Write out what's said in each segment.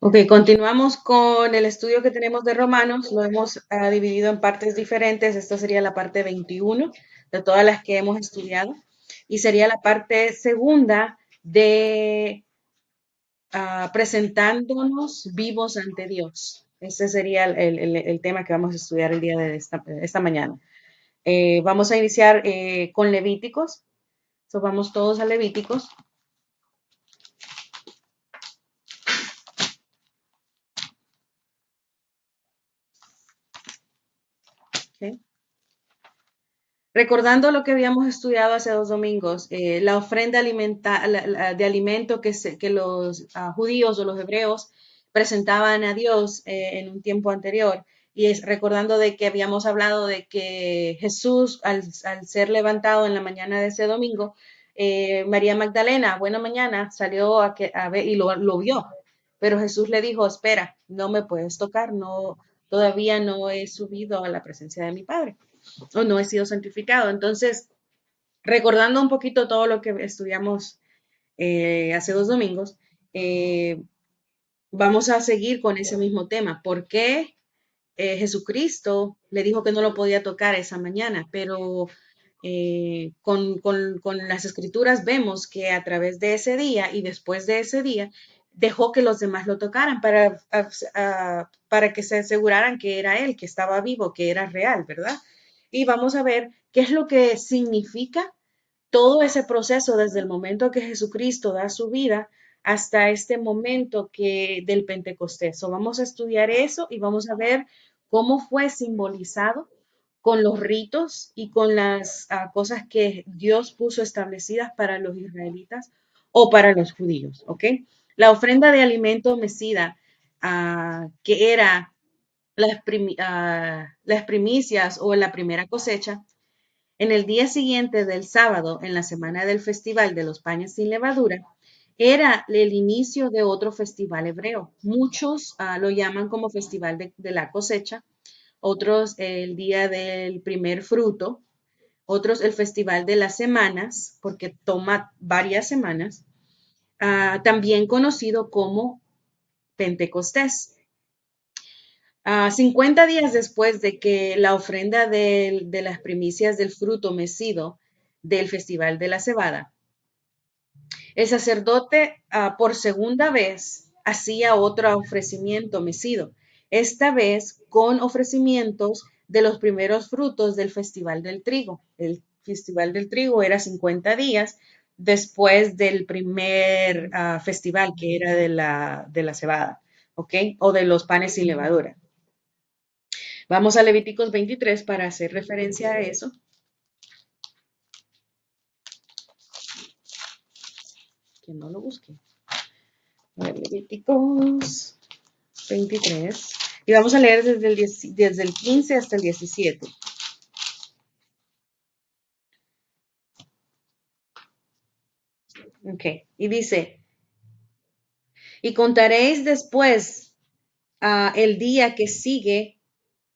Ok, continuamos con el estudio que tenemos de Romanos. Lo hemos dividido en partes diferentes. Esta sería la parte 21 de todas las que hemos estudiado. Y sería la parte segunda de presentándonos vivos ante Dios. Ese sería el tema que vamos a estudiar el día de esta mañana. Vamos a iniciar con Levíticos. So, vamos todos a Levíticos. Ok. Recordando lo que habíamos estudiado hace 2 domingos, la ofrenda de alimento que los judíos o los hebreos presentaban a Dios en un tiempo anterior, y es recordando de que habíamos hablado de que Jesús, al ser levantado en la mañana de ese domingo, María Magdalena, buena mañana, salió a ver y lo vio, pero Jesús le dijo, espera, no me puedes tocar, no, todavía no he subido a la presencia de mi Padre o no he sido santificado. Entonces, recordando un poquito todo lo que estudiamos hace 2 domingos, eh, vamos a seguir con ese mismo tema. ¿Por qué Jesucristo le dijo que no lo podía tocar esa mañana? Pero con las escrituras vemos que a través de ese día y después de ese día, dejó que los demás lo tocaran para que se aseguraran que era él, que estaba vivo, que era real, ¿verdad? Y vamos a ver qué es lo que significa todo ese proceso desde el momento que Jesucristo da su vida hasta este momento del Pentecostés. So, vamos a estudiar eso y vamos a ver cómo fue simbolizado con los ritos y con las cosas que Dios puso establecidas para los israelitas o para los judíos, ¿ok? La ofrenda de alimento mecida, que era las primicias o la primera cosecha, en el día siguiente del sábado, en la semana del festival de los panes sin levadura, era el inicio de otro festival hebreo. Muchos lo llaman como festival de la cosecha, otros el día del primer fruto, otros el festival de las semanas, porque toma varias semanas, también conocido como Pentecostés. 50 días después de que la ofrenda de las primicias del fruto mecido del Festival de la Cebada, el sacerdote por segunda vez hacía otro ofrecimiento mecido, esta vez con ofrecimientos de los primeros frutos del Festival del Trigo. El Festival del Trigo era 50 días después del primer festival que era de la cebada, ¿ok? O de los panes sin levadura. Vamos a Levíticos 23 para hacer referencia a eso. Que no lo busque. A ver, Levíticos 23. Y vamos a leer desde el 15 hasta el 17. Ok. Y dice, y contaréis después el día que sigue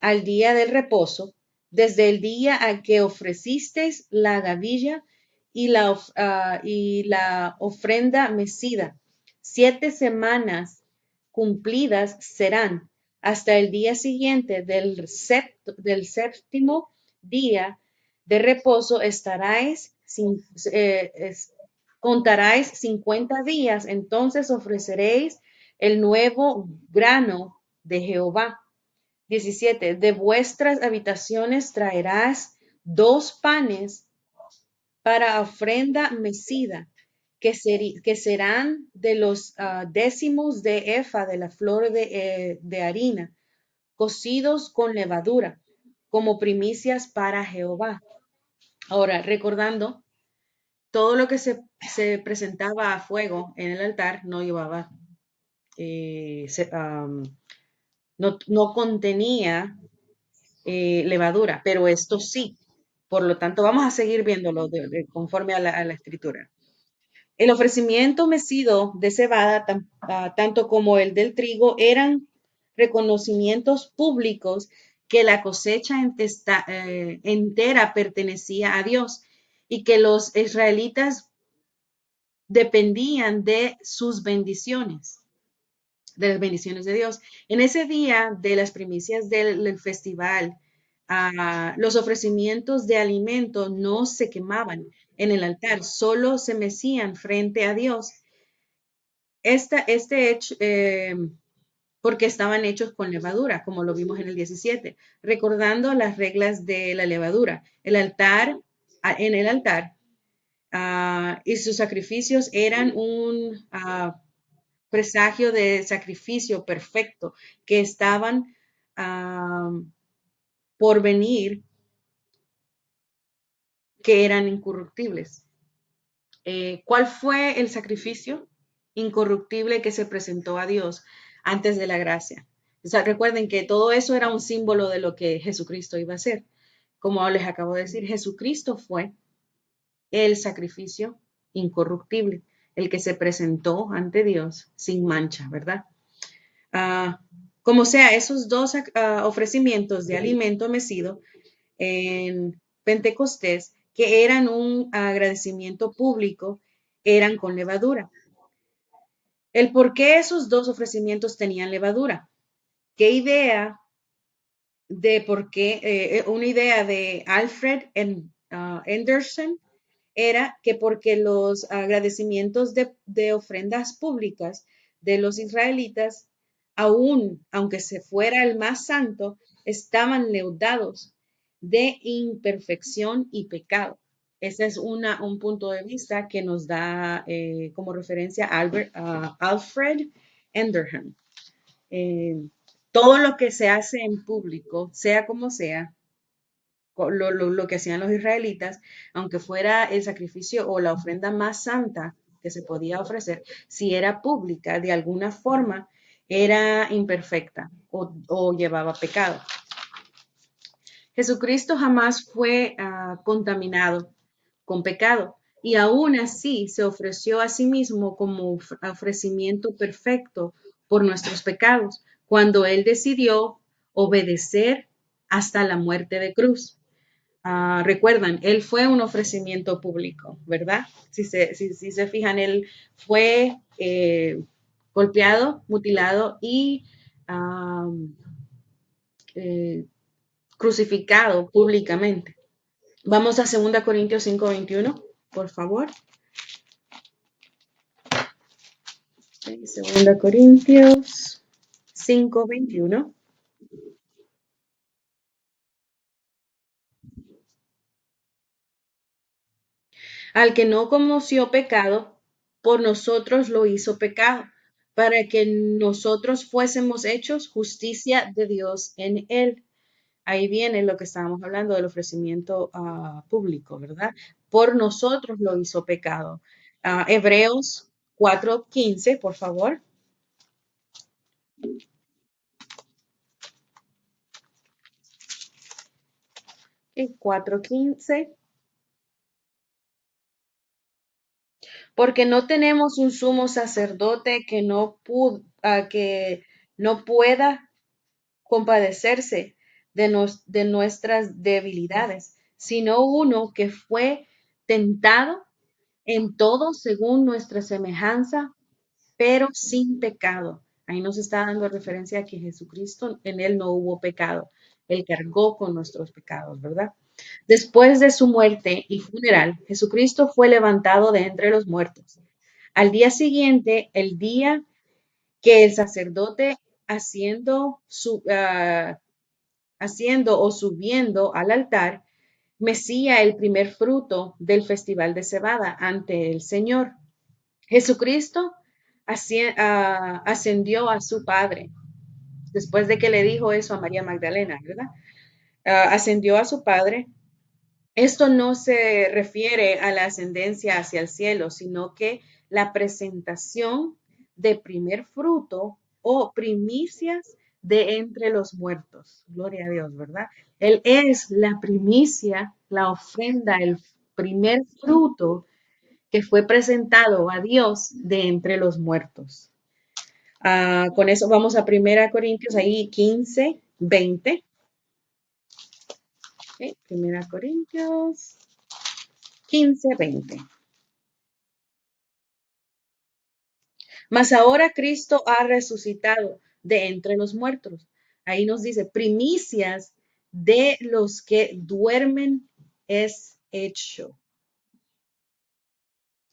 al día del reposo, desde el día a que ofrecisteis la gavilla y la ofrenda mecida. 7 semanas cumplidas serán hasta el día siguiente del séptimo día de reposo contaráis 50 días, entonces ofreceréis el nuevo grano de Jehová. 17. De vuestras habitaciones traerás 2 panes para ofrenda mecida, que serán de los décimos de efa de la flor de harina, cocidos con levadura, como primicias para Jehová. Ahora, recordando, todo lo que se presentaba a fuego en el altar no llevaba, no contenía levadura, pero esto sí. Por lo tanto, vamos a seguir viéndolo conforme a la escritura. El ofrecimiento mecido de cebada, tanto como el del trigo, eran reconocimientos públicos que la cosecha entera pertenecía a Dios y que los israelitas dependían de sus bendiciones. de las bendiciones de Dios. En ese día de las primicias del festival, los ofrecimientos de alimento no se quemaban en el altar, solo se mecían frente a Dios. Este hecho, porque estaban hechos con levadura, como lo vimos en el 17, recordando las reglas de la levadura. En el altar, y sus sacrificios eran un presagio de sacrificio perfecto que estaban por venir, que eran incorruptibles. ¿Cuál fue el sacrificio incorruptible que se presentó a Dios antes de la gracia? O sea, recuerden que todo eso era un símbolo de lo que Jesucristo iba a hacer. Como les acabo de decir, Jesucristo fue el sacrificio incorruptible, el que se presentó ante Dios sin mancha, ¿verdad? Como sea, esos dos ofrecimientos de alimento mecido en Pentecostés, que eran un agradecimiento público, eran con levadura. El por qué esos dos ofrecimientos tenían levadura. ¿Qué idea de por qué? Una idea de Alfred Anderson era que porque los agradecimientos de ofrendas públicas de los israelitas, aunque se fuera el más santo, estaban leudados de imperfección y pecado. Ese es un punto de vista que nos da como referencia Alfred Enderham. Todo lo que se hace en público, sea como sea, lo que hacían los israelitas, aunque fuera el sacrificio o la ofrenda más santa que se podía ofrecer, si era pública, de alguna forma era imperfecta o llevaba pecado. Jesucristo jamás fue contaminado con pecado y aún así se ofreció a sí mismo como ofrecimiento perfecto por nuestros pecados cuando Él decidió obedecer hasta la muerte de cruz. Recuerdan, Él fue un ofrecimiento público, ¿verdad? Si se fijan, Él fue golpeado, mutilado y eh, crucificado públicamente. Vamos a 2 Corintios 5:21, por favor. 2 Corintios 5:21. Al que no conoció pecado, por nosotros lo hizo pecado, para que nosotros fuésemos hechos justicia de Dios en él. Ahí viene lo que estábamos hablando del ofrecimiento público, ¿verdad? Por nosotros lo hizo pecado. Hebreos 4:15, por favor. 4:15. Porque no tenemos un sumo sacerdote que no pueda compadecerse de nuestras debilidades, sino uno que fue tentado en todo según nuestra semejanza, pero sin pecado. Ahí nos está dando referencia a que Jesucristo, en él no hubo pecado. Él cargó con nuestros pecados, ¿verdad? Después de su muerte y funeral, Jesucristo fue levantado de entre los muertos. Al día siguiente, el día que el sacerdote haciendo o subiendo al altar, mecía el primer fruto del festival de cebada ante el Señor. Jesucristo ascendió a su Padre, después de que le dijo eso a María Magdalena, ¿verdad? Ascendió a su Padre. Esto no se refiere a la ascendencia hacia el cielo, sino que la presentación de primer fruto o primicias de entre los muertos. Gloria a Dios, ¿verdad? Él es la primicia, la ofrenda, el primer fruto que fue presentado a Dios de entre los muertos. Con eso vamos a 1 Corintios, ahí 15:20. Okay, 1 Corintios 15:20. Mas ahora Cristo ha resucitado de entre los muertos. Ahí nos dice, primicias de los que duermen es hecho,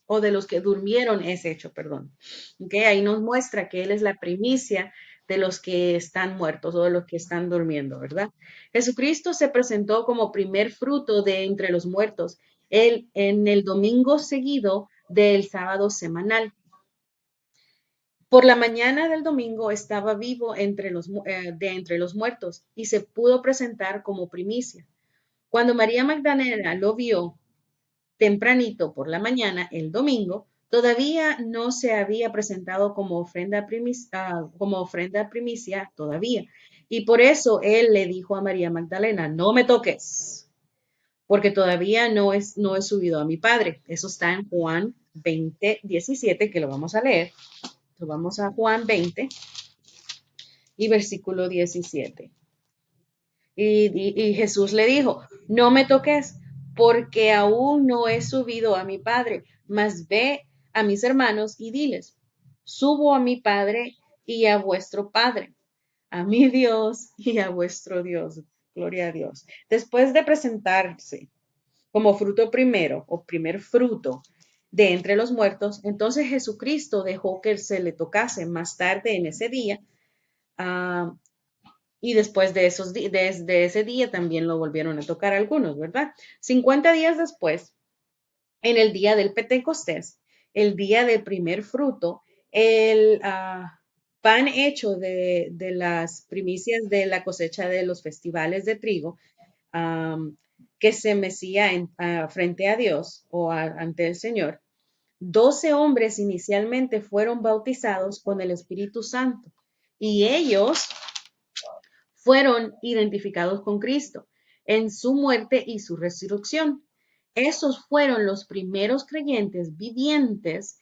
o de los que durmieron es hecho, perdón. ¿Okay? Ahí nos muestra que Él es la primicia de los que están muertos o de los que están durmiendo, ¿verdad? Jesucristo se presentó como primer fruto de entre los muertos, Él en el domingo seguido del sábado semanal. Por la mañana del domingo estaba vivo de entre los muertos y se pudo presentar como primicia. Cuando María Magdalena lo vio tempranito por la mañana, el domingo, todavía no se había presentado como ofrenda primicia todavía. Y por eso él le dijo a María Magdalena, no me toques, porque todavía no he subido a mi Padre. Eso está en Juan 20:17, que lo vamos a leer. Entonces vamos a Juan 20 y versículo 17. Y Jesús le dijo, no me toques, porque aún no he subido a mi Padre, mas ve a mis hermanos y diles, subo a mi Padre y a vuestro Padre, a mi Dios y a vuestro Dios. Gloria a Dios. Después de presentarse como fruto primero o primer fruto de entre los muertos, entonces Jesucristo dejó que se le tocase más tarde en ese día. ah, y después desde ese día también lo volvieron a tocar algunos, ¿verdad? 50 días después, en el día del Pentecostés, el día del primer fruto, el pan hecho de las primicias de la cosecha de los festivales de trigo, que se mecía frente a Dios o ante el Señor, 12 hombres inicialmente fueron bautizados con el Espíritu Santo y ellos fueron identificados con Cristo en su muerte y su resurrección. Esos fueron los primeros creyentes vivientes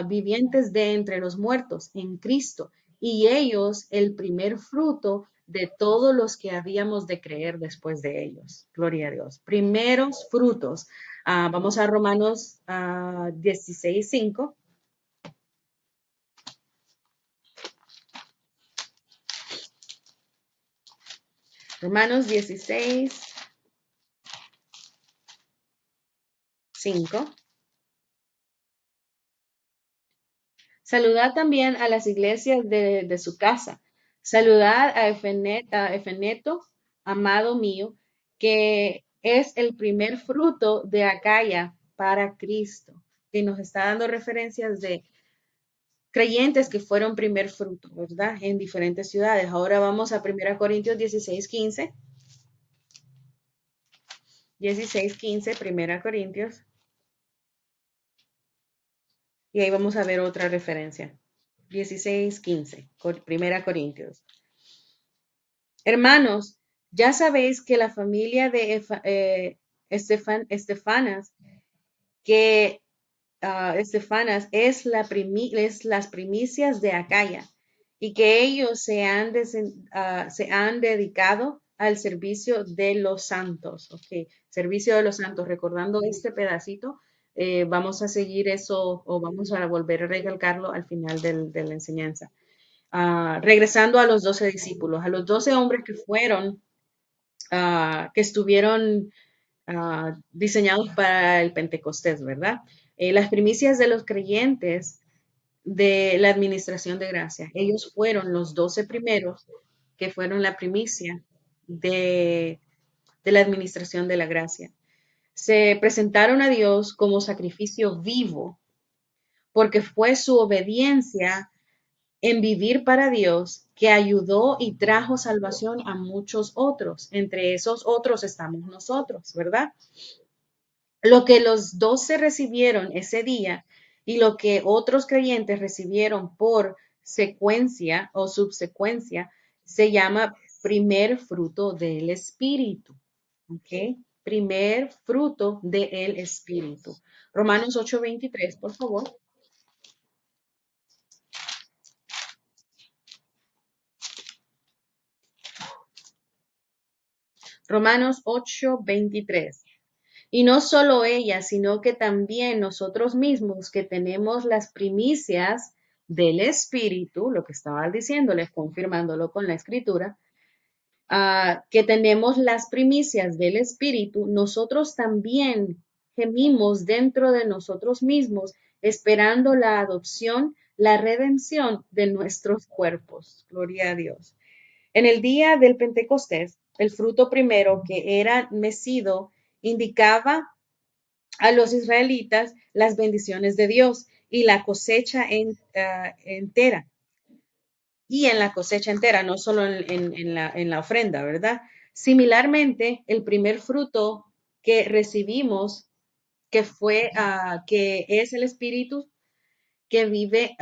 vivientes de entre los muertos en Cristo y ellos el primer fruto de todos los que habíamos de creer después de ellos. Gloria a Dios. Primeros frutos. Vamos a Romanos 16:5. Romanos 16:5. Saludad también a las iglesias de su casa. Saludad a Efeneto, amado mío, que es el primer fruto de Acaya para Cristo. Y nos está dando referencias de creyentes que fueron primer fruto, ¿verdad? En diferentes ciudades. Ahora vamos a 1 Corintios 16:15. 16:15, 1 Corintios. Y ahí vamos a ver otra referencia. 16:15, 1 Corintios. Hermanos, ya sabéis que la familia de Estefanas, que Estefanas es las primicias de Acaya y que ellos se han dedicado al servicio de los santos. Ok, servicio de los santos. Recordando este pedacito, vamos a seguir eso o vamos a volver a recalcarlo al final de la enseñanza. Regresando a los 12 discípulos, a los 12 hombres que fueron, que estuvieron diseñados para el Pentecostés, ¿verdad? Las primicias de los creyentes de la administración de gracia, ellos fueron los 12 primeros que fueron la primicia de, de la administración de la gracia. Se presentaron a Dios como sacrificio vivo porque fue su obediencia en vivir para Dios que ayudó y trajo salvación a muchos otros. Entre esos otros estamos nosotros, ¿verdad? Lo que los 12 recibieron ese día y lo que otros creyentes recibieron por secuencia o subsecuencia se llama primer fruto del Espíritu. ¿Ok? Primer fruto del Espíritu. Romanos 8:23, por favor. Romanos 8:23. Y no solo ella, sino que también nosotros mismos que tenemos las primicias del Espíritu, lo que estaba diciéndoles, confirmándolo con la Escritura, que tenemos las primicias del Espíritu, nosotros también gemimos dentro de nosotros mismos, esperando la adopción, la redención de nuestros cuerpos. Gloria a Dios. En el día del Pentecostés, el fruto primero que era mecido indicaba a los israelitas las bendiciones de Dios y la cosecha entera. Y en la cosecha entera, no solo en la ofrenda, ¿verdad? Similarmente, el primer fruto que recibimos, que es el Espíritu que vive,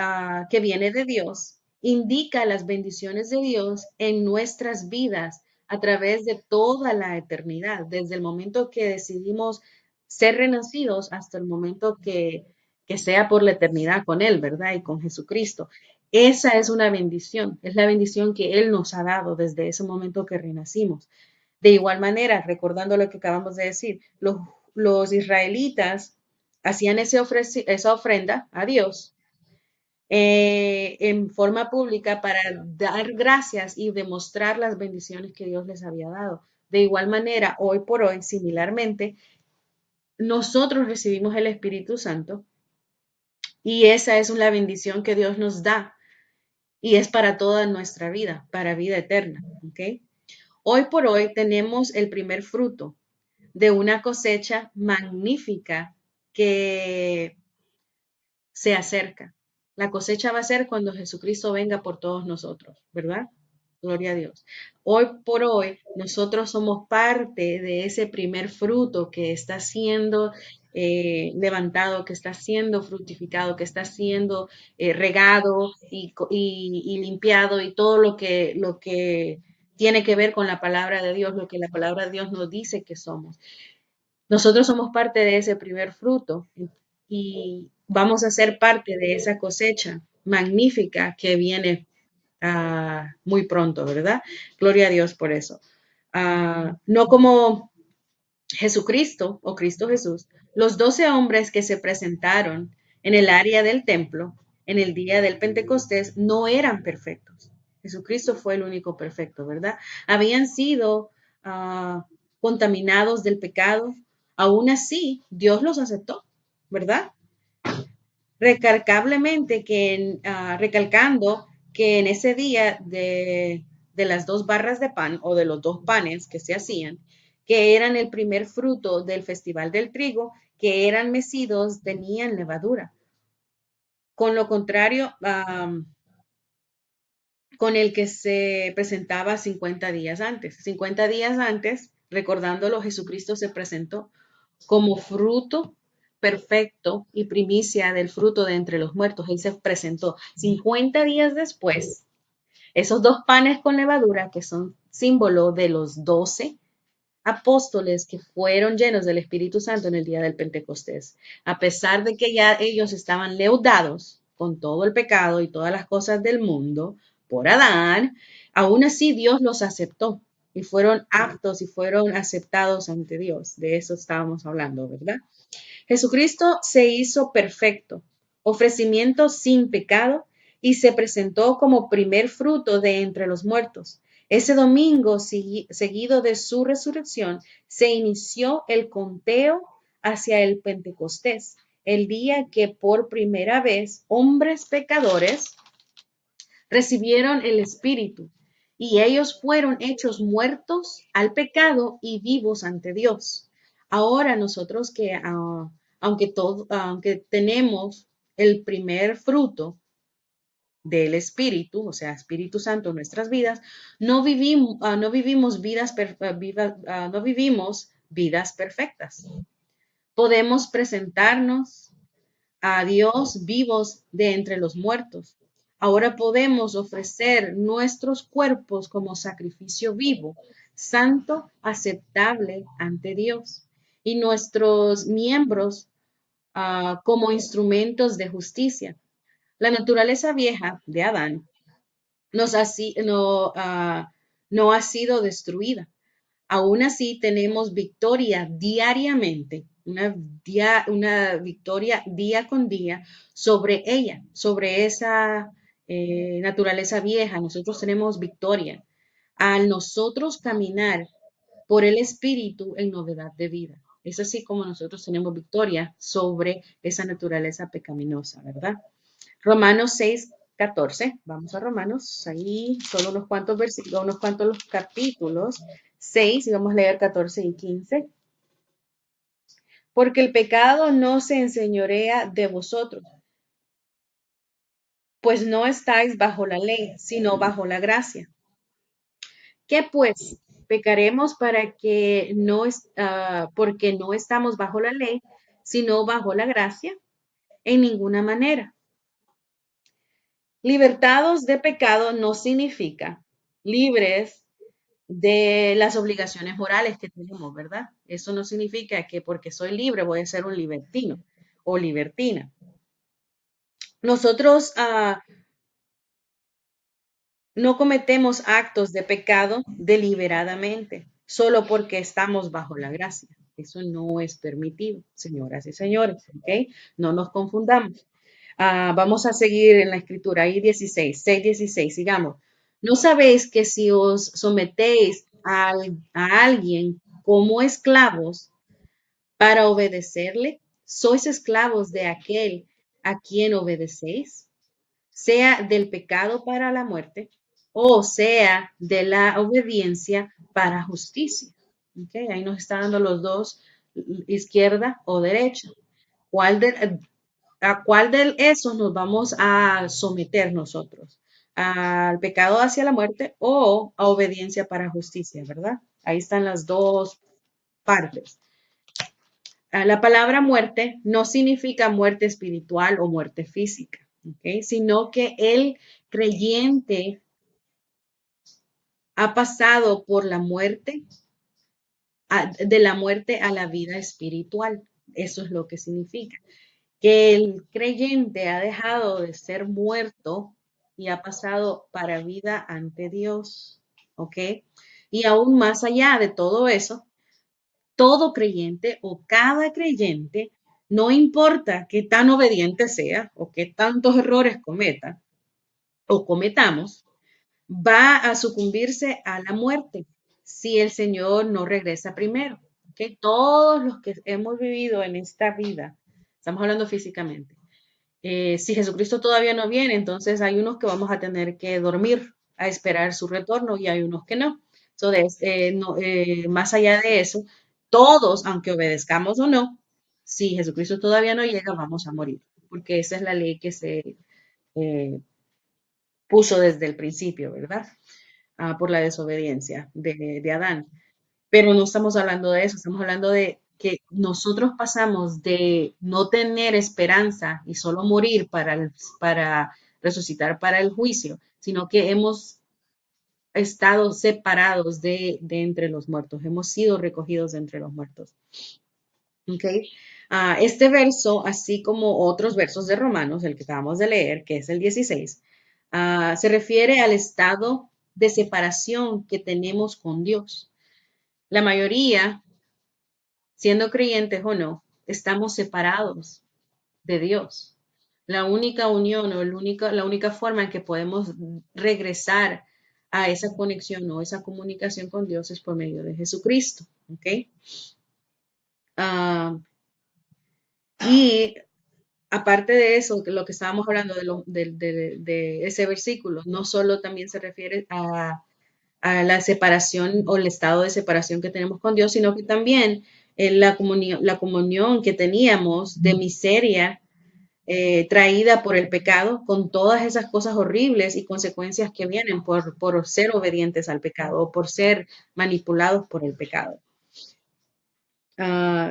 que viene de Dios, indica las bendiciones de Dios en nuestras vidas a través de toda la eternidad, desde el momento que decidimos ser renacidos hasta el momento que sea por la eternidad con Él, ¿verdad? Y con Jesucristo. Esa es una bendición, es la bendición que Él nos ha dado desde ese momento que renacimos. De igual manera, recordando lo que acabamos de decir, los israelitas hacían esa ofrenda a Dios en forma pública para dar gracias y demostrar las bendiciones que Dios les había dado. De igual manera, hoy por hoy, similarmente, nosotros recibimos el Espíritu Santo y esa es una bendición que Dios nos da y es para toda nuestra vida, para vida eterna. ¿Ok? Hoy por hoy tenemos el primer fruto de una cosecha magnífica que se acerca. La cosecha va a ser cuando Jesucristo venga por todos nosotros, ¿verdad? Gloria a Dios. Hoy por hoy, nosotros somos parte de ese primer fruto que está siendo levantado, que está siendo fructificado, que está siendo regado y limpiado y todo lo que tiene que ver con la palabra de Dios, lo que la palabra de Dios nos dice que somos. Nosotros somos parte de ese primer fruto y vamos a ser parte de esa cosecha magnífica que viene muy pronto, ¿verdad? Gloria a Dios por eso. No como Jesucristo o Cristo Jesús, los 12 hombres que se presentaron en el área del templo en el día del Pentecostés no eran perfectos. Jesucristo fue el único perfecto, ¿verdad? Habían sido contaminados del pecado. Aún así, Dios los aceptó, ¿verdad? Recalcablemente recalcando que en ese día de las dos barras de pan o de los dos panes que se hacían, que eran el primer fruto del festival del trigo, que eran mecidos, tenían levadura. Con lo contrario, con el que se presentaba 50 días antes. 50 días antes, recordándolo, Jesucristo se presentó como fruto perfecto y primicia del fruto de entre los muertos. Él se presentó 50 días después. Esos dos panes con levadura, que son símbolo de los 12 apóstoles que fueron llenos del Espíritu Santo en el día del Pentecostés. A pesar de que ya ellos estaban leudados con todo el pecado y todas las cosas del mundo por Adán, aún así Dios los aceptó y fueron aptos y fueron aceptados ante Dios. De eso estábamos hablando, ¿verdad? Jesucristo se hizo perfecto, ofrecimiento sin pecado, y se presentó como primer fruto de entre los muertos. Ese domingo, seguido de su resurrección, se inició el conteo hacia el Pentecostés, el día que por primera vez hombres pecadores recibieron el Espíritu y ellos fueron hechos muertos al pecado y vivos ante Dios. Ahora nosotros aunque tenemos el primer fruto del Espíritu, o sea, Espíritu Santo en nuestras vidas, no vivimos no vivimos vidas perfectas. Podemos presentarnos a Dios vivos de entre los muertos. Ahora podemos ofrecer nuestros cuerpos como sacrificio vivo, santo, aceptable ante Dios, y nuestros miembros como instrumentos de justicia. La naturaleza vieja de Adán no ha sido destruida. Aún así tenemos victoria diariamente, una victoria día con día sobre ella, sobre esa naturaleza vieja. Nosotros tenemos victoria al nosotros caminar por el Espíritu en novedad de vida. Es así como nosotros tenemos victoria sobre esa naturaleza pecaminosa, ¿verdad? Romanos 6:14. Vamos a Romanos, ahí solo unos cuantos versículos, unos cuantos los capítulos. 6 y vamos a leer 14 y 15. Porque el pecado no se enseñorea de vosotros, pues no estáis bajo la ley, sino bajo la gracia. ¿Qué pues? Pecaremos para que no porque no estamos bajo la ley, sino bajo la gracia, en ninguna manera. Libertados de pecado no significa libres de las obligaciones morales que tenemos, ¿verdad? Eso no significa que porque soy libre voy a ser un libertino o libertina. Nosotros no cometemos actos de pecado deliberadamente, solo porque estamos bajo la gracia. Eso no es permitido, señoras y señores, ¿ok? No nos confundamos. Vamos a seguir en la escritura, ahí 16, 6:16, sigamos. ¿No sabéis que si os sometéis a alguien como esclavos para obedecerle, sois esclavos de aquel a quien obedecéis? Sea del pecado para la muerte o sea de la obediencia para justicia. ¿Okay? Ahí nos está dando los dos, izquierda o derecha. ¿A cuál de esos nos vamos a someter nosotros? ¿Al pecado hacia la muerte o a obediencia para justicia, verdad? Ahí están las dos partes. La palabra muerte no significa muerte espiritual o muerte física, ¿okay? Sino que el creyente ha pasado por la muerte, de la muerte a la vida espiritual. Eso es lo que significa. Que el creyente ha dejado de ser muerto y ha pasado para vida ante Dios, ¿ok? Y aún más allá de todo eso, todo creyente o cada creyente, no importa qué tan obediente sea o qué tantos errores cometa o cometamos, va a sucumbirse a la muerte si el Señor no regresa primero. ¿Okay? Todos los que hemos vivido en esta vida, estamos hablando físicamente, si Jesucristo todavía no viene, entonces hay unos que vamos a tener que dormir a esperar su retorno y hay unos que no. Entonces, más allá de eso, todos, aunque obedezcamos o no, si Jesucristo todavía no llega, vamos a morir, porque esa es la ley que se eh, puso desde el principio, ¿verdad? Por la desobediencia de Adán. Pero no estamos hablando de eso, estamos hablando de que nosotros pasamos de no tener esperanza y solo morir para resucitar para el juicio, sino que hemos estado separados de entre los muertos, hemos sido recogidos de entre los muertos. ¿Okay? Este verso, así como otros versos de Romanos, el que acabamos de leer, que es el 16, se refiere al estado de separación que tenemos con Dios. La mayoría, siendo creyentes o no, estamos separados de Dios. La única unión o la única forma en que podemos regresar a esa conexión o esa comunicación con Dios es por medio de Jesucristo. ¿Ok? Ah, y aparte de eso, lo que estábamos hablando de ese versículo, no solo también se refiere a la separación o el estado de separación que tenemos con Dios, sino que también la comunión que teníamos de miseria traída por el pecado, con todas esas cosas horribles y consecuencias que vienen por ser obedientes al pecado o por ser manipulados por el pecado.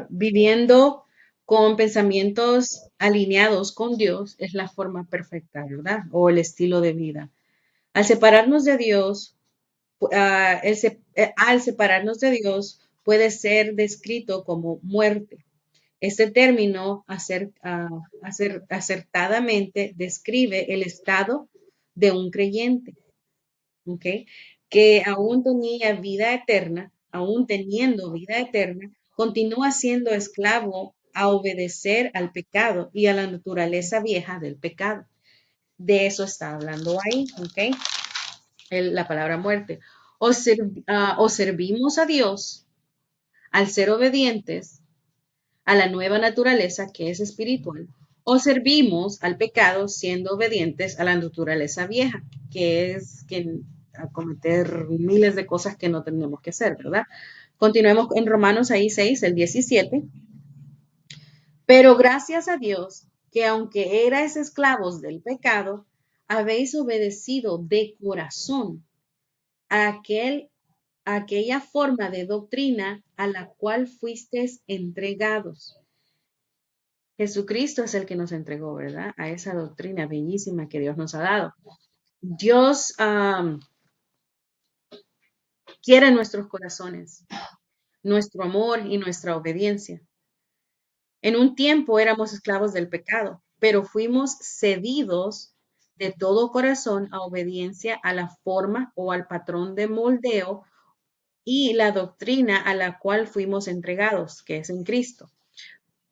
Viviendo con pensamientos alineados con Dios es la forma perfecta, ¿verdad? O el estilo de vida. Al separarnos de Dios, al separarnos de Dios puede ser descrito como muerte. Este término acertadamente describe el estado de un creyente, ¿ok? Que aún tenía vida eterna, aún teniendo vida eterna, continúa siendo esclavo a obedecer al pecado y a la naturaleza vieja del pecado. De eso está hablando ahí, ¿ok? La palabra muerte. O servimos a Dios al ser obedientes a la nueva naturaleza que es espiritual, o servimos al pecado siendo obedientes a la naturaleza vieja, que es que a cometer miles de cosas que no tenemos que hacer, ¿verdad? Continuemos en Romanos ahí 6, el 17. Pero gracias a Dios que aunque erais esclavos del pecado, habéis obedecido de corazón a aquella forma de doctrina a la cual fuisteis entregados. Jesucristo es el que nos entregó, ¿verdad? A esa doctrina bellísima que Dios nos ha dado. Dios quiere nuestros corazones, nuestro amor y nuestra obediencia. En un tiempo éramos esclavos del pecado, pero fuimos cedidos de todo corazón a obediencia a la forma o al patrón de moldeo y la doctrina a la cual fuimos entregados, que es en Cristo.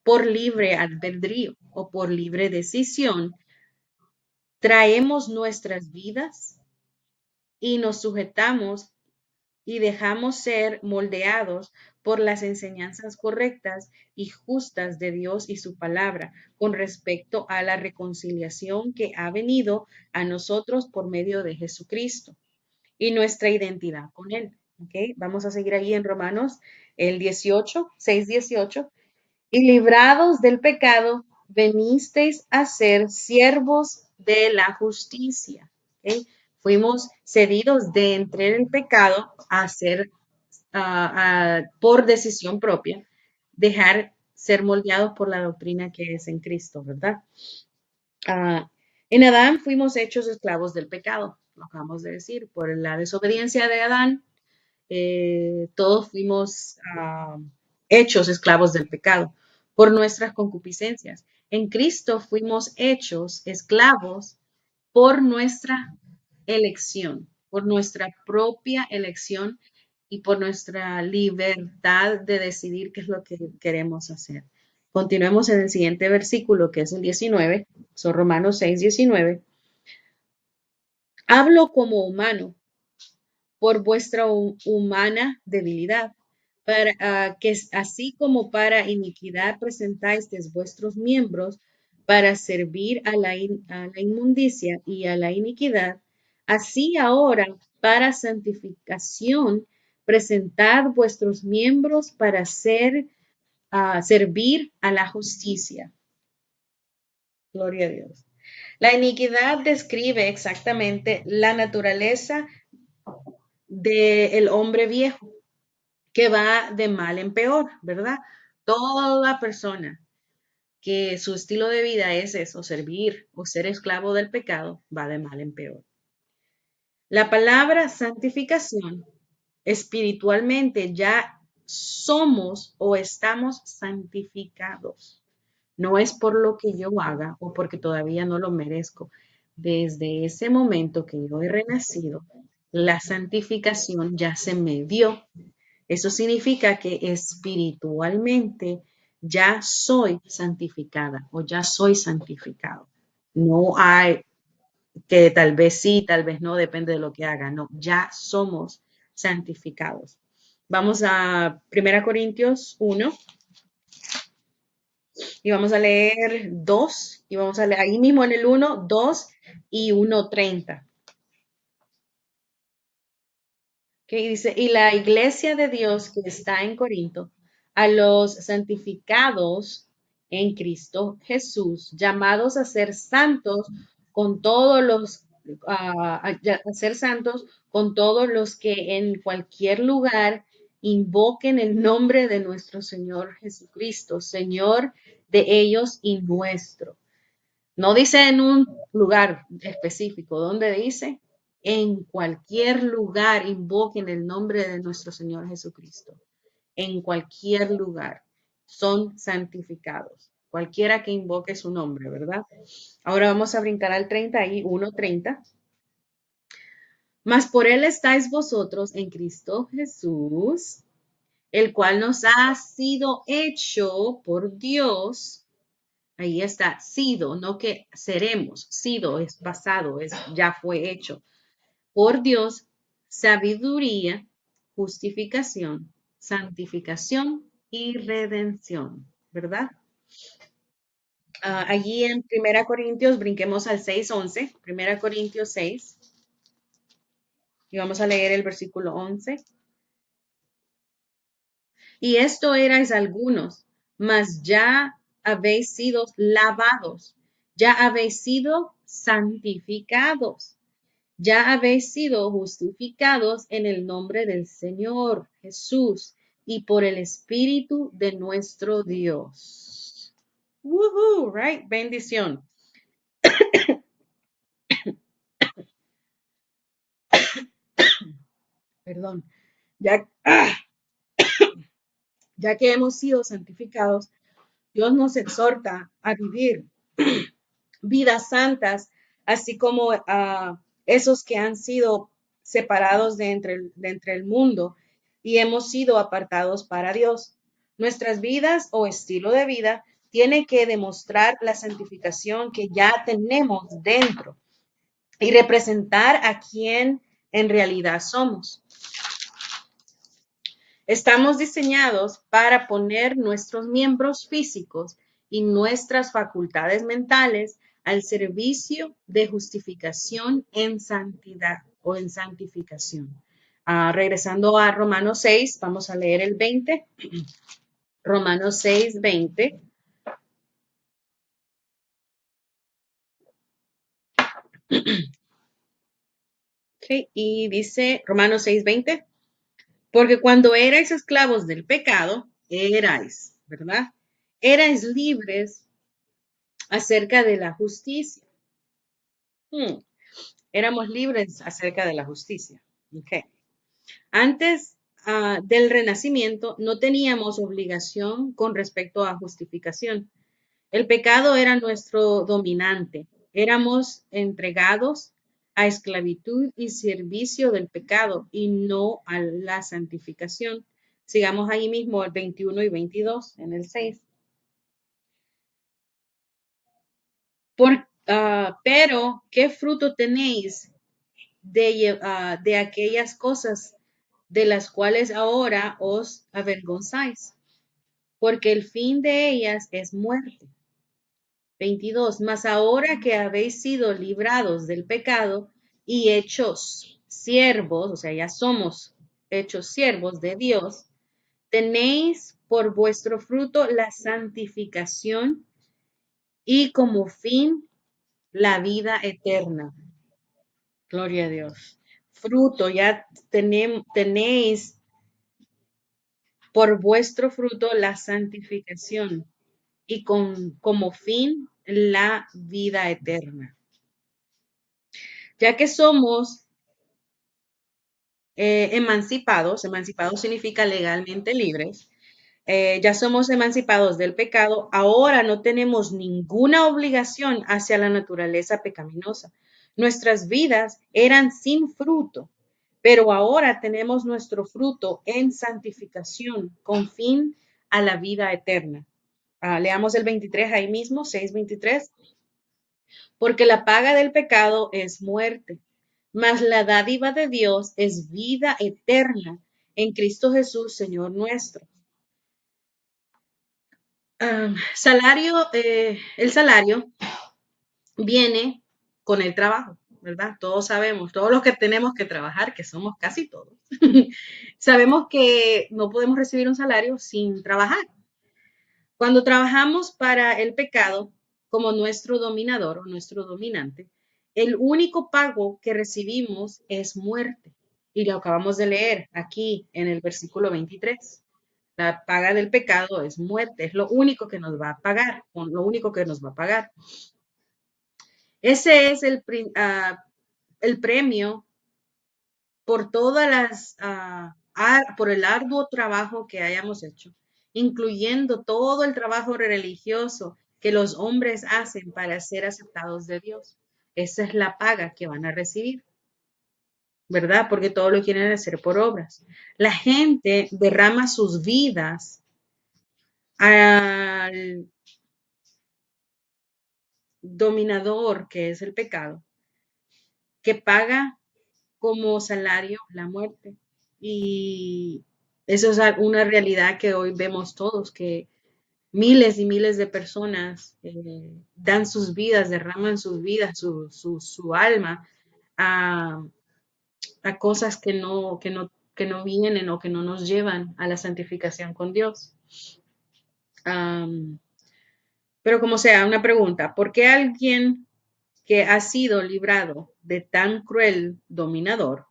Por libre albedrío o por libre decisión, traemos nuestras vidas y nos sujetamos y dejamos ser moldeados por las enseñanzas correctas y justas de Dios y su palabra con respecto a la reconciliación que ha venido a nosotros por medio de Jesucristo y nuestra identidad con Él. ¿Okay? Vamos a seguir ahí en Romanos el 18, 6, 18. Y librados del pecado, venisteis a ser siervos de la justicia. ¿Okay? Fuimos cedidos de entre el pecado a ser, por decisión propia, dejar ser moldeados por la doctrina que es en Cristo, ¿verdad? En Adán fuimos hechos esclavos del pecado, lo acabamos de decir, por la desobediencia de Adán, todos fuimos hechos esclavos del pecado por nuestras concupiscencias. En Cristo fuimos hechos esclavos por nuestra elección, por nuestra propia elección y por nuestra libertad de decidir qué es lo que queremos hacer. Continuemos en el siguiente versículo, que es el 19, son Romanos 6, 19. Hablo como humano por vuestra humana debilidad, para que así como para iniquidad presentáis vuestros miembros para servir a la inmundicia y a la iniquidad, así ahora para santificación presentad vuestros miembros para servir a la justicia. Gloria a Dios. La iniquidad describe exactamente la naturaleza del hombre viejo, que va de mal en peor, ¿verdad? Toda persona que su estilo de vida es eso, servir o ser esclavo del pecado, va de mal en peor. La palabra santificación, espiritualmente ya somos o estamos santificados. No es por lo que yo haga o porque todavía no lo merezco. Desde ese momento que yo he renacido, la santificación ya se me dio. Eso significa que espiritualmente ya soy santificada o ya soy santificado. No hay que tal vez sí, tal vez no, depende de lo que haga. No, ya somos santificados. Vamos a 1 Corintios 1 y vamos a leer 2 y vamos a leer ahí mismo en el 1, 2 y 1:30. Que dice, y la iglesia de Dios que está en Corinto, a los santificados en Cristo Jesús, llamados a ser santos con todos los, a ser santos con todos los que en cualquier lugar invoquen el nombre de nuestro Señor Jesucristo, Señor de ellos y nuestro. No dice en un lugar específico, ¿dónde dice? En cualquier lugar invoquen el nombre de nuestro Señor Jesucristo. En cualquier lugar son santificados. Cualquiera que invoque su nombre, ¿verdad? Ahora vamos a brincar al 31:30. Mas por él estáis vosotros en Cristo Jesús, el cual nos ha sido hecho por Dios. Ahí está, sido, no que seremos, sido es pasado, ya fue hecho por Dios, sabiduría, justificación, santificación y redención, ¿verdad? Allí en Primera Corintios, brinquemos al 6:11, Primera Corintios 6, y vamos a leer el versículo 11. Y esto erais algunos, mas ya habéis sido lavados, ya habéis sido santificados, ya habéis sido justificados en el nombre del Señor Jesús y por el Espíritu de nuestro Dios. Woohoo, right? Bendición. Perdón. Ya, ya que hemos sido santificados, Dios nos exhorta a vivir vidas santas, así como esos que han sido separados de entre el mundo y hemos sido apartados para Dios. Nuestras vidas o estilo de vida tiene que demostrar la santificación que ya tenemos dentro y representar a quien en realidad somos. Estamos diseñados para poner nuestros miembros físicos y nuestras facultades mentales al servicio de justificación en santidad o en santificación. Regresando a Romanos 6, vamos a leer el 20. Romanos 6, 20. Okay, y dice Romanos 6, 20. Porque cuando erais esclavos del pecado, erais, ¿verdad? Erais libres acerca de la justicia. Éramos libres acerca de la justicia. Okay. Antes del renacimiento no teníamos obligación con respecto a justificación. El pecado era nuestro dominante. Éramos entregados a esclavitud y servicio del pecado y no a la santificación. Sigamos ahí mismo el 21 y 22 en el 6. Pero, ¿qué fruto tenéis de aquellas cosas de las cuales ahora os avergonzáis? Porque el fin de ellas es muerte. 22. Mas ahora que habéis sido librados del pecado y hechos siervos, o sea, ya somos hechos siervos de Dios, tenéis por vuestro fruto la santificación y como fin la vida eterna. Gloria a Dios. Fruto, ya tenéis por vuestro fruto la santificación y como fin la vida eterna. Ya que somos emancipados significa legalmente libres, ya somos emancipados del pecado, ahora no tenemos ninguna obligación hacia la naturaleza pecaminosa. Nuestras vidas eran sin fruto, pero ahora tenemos nuestro fruto en santificación con fin a la vida eterna. Leamos el 23 ahí mismo, 6:23. Porque la paga del pecado es muerte, mas la dádiva de Dios es vida eterna en Cristo Jesús, Señor nuestro. El salario viene con el trabajo, ¿verdad? Todos sabemos, todos los que tenemos que trabajar, que somos casi todos, sabemos que no podemos recibir un salario sin trabajar. Cuando trabajamos para el pecado como nuestro dominador o nuestro dominante, el único pago que recibimos es muerte. Y lo acabamos de leer aquí en el versículo 23. La paga del pecado es muerte, es lo único que nos va a pagar, lo único que nos va a pagar. Ese es el premio por por el arduo trabajo que hayamos hecho, incluyendo todo el trabajo religioso que los hombres hacen para ser aceptados de Dios. Esa es la paga que van a recibir. ¿verdad? Porque todo lo quieren hacer por obras. La gente derrama sus vidas al dominador que es el pecado, que paga como salario la muerte. Y eso es una realidad que hoy vemos todos, que miles y miles de personas dan sus vidas, derraman sus vidas, su alma a, a cosas que no vienen o que no nos llevan a la santificación con Dios. Am, pero como sea, una pregunta, ¿por qué alguien que ha sido librado de tan cruel dominador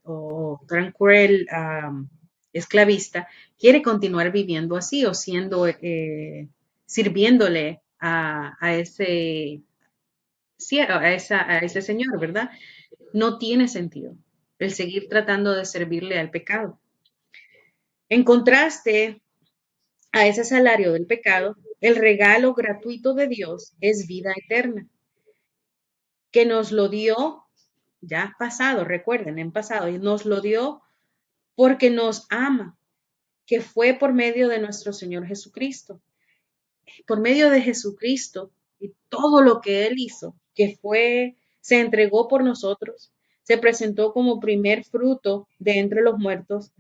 o tan cruel esclavista quiere continuar viviendo así o siendo, sirviéndole a ese, sí, a ese señor, ¿verdad? No tiene sentido el seguir tratando de servirle al pecado. En contraste a ese salario del pecado, el regalo gratuito de Dios es vida eterna, que nos lo dio ya pasado, recuerden, en pasado, y nos lo dio porque nos ama, que fue por medio de nuestro Señor Jesucristo. Por medio de Jesucristo y todo lo que Él hizo, se entregó por nosotros, se presentó como primer fruto de entre los muertos.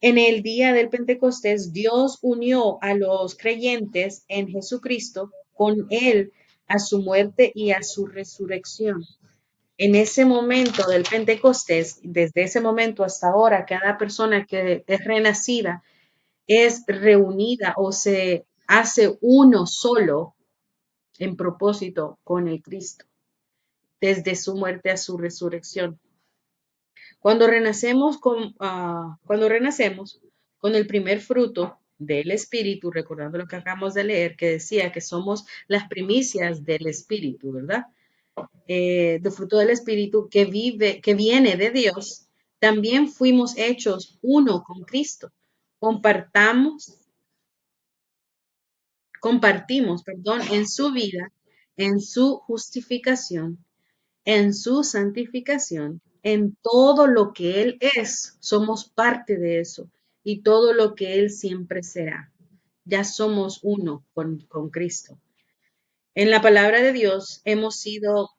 En el día del Pentecostés, Dios unió a los creyentes en Jesucristo con Él a su muerte y a su resurrección. En ese momento del Pentecostés, desde ese momento hasta ahora, cada persona que es renacida es reunida o se hace uno solo en propósito con el Cristo, desde su muerte a su resurrección. Cuando renacemos con el primer fruto del Espíritu, recordando lo que acabamos de leer, que decía que somos las primicias del Espíritu, ¿verdad? De fruto del Espíritu que viene de Dios, también fuimos hechos uno con Cristo. Compartimos, perdón, en su vida, en su justificación, en su santificación, en todo lo que Él es. Somos parte de eso y todo lo que Él siempre será. Ya somos uno con Cristo. En la palabra de Dios hemos sido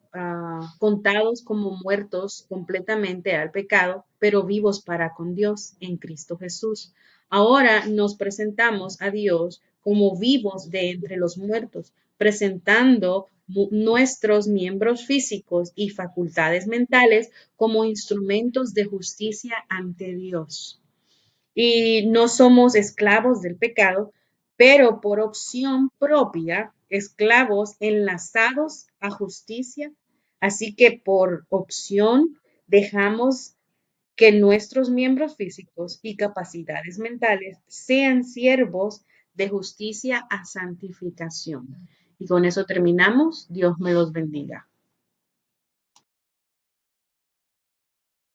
contados como muertos completamente al pecado, pero vivos para con Dios en Cristo Jesús. Ahora nos presentamos a Dios como vivos de entre los muertos, presentando nuestros miembros físicos y facultades mentales como instrumentos de justicia ante Dios. Y no somos esclavos del pecado, pero por opción propia, esclavos enlazados a justicia. Así que por opción dejamos que nuestros miembros físicos y capacidades mentales sean siervos de justicia a santificación. Y con eso terminamos. Dios me los bendiga.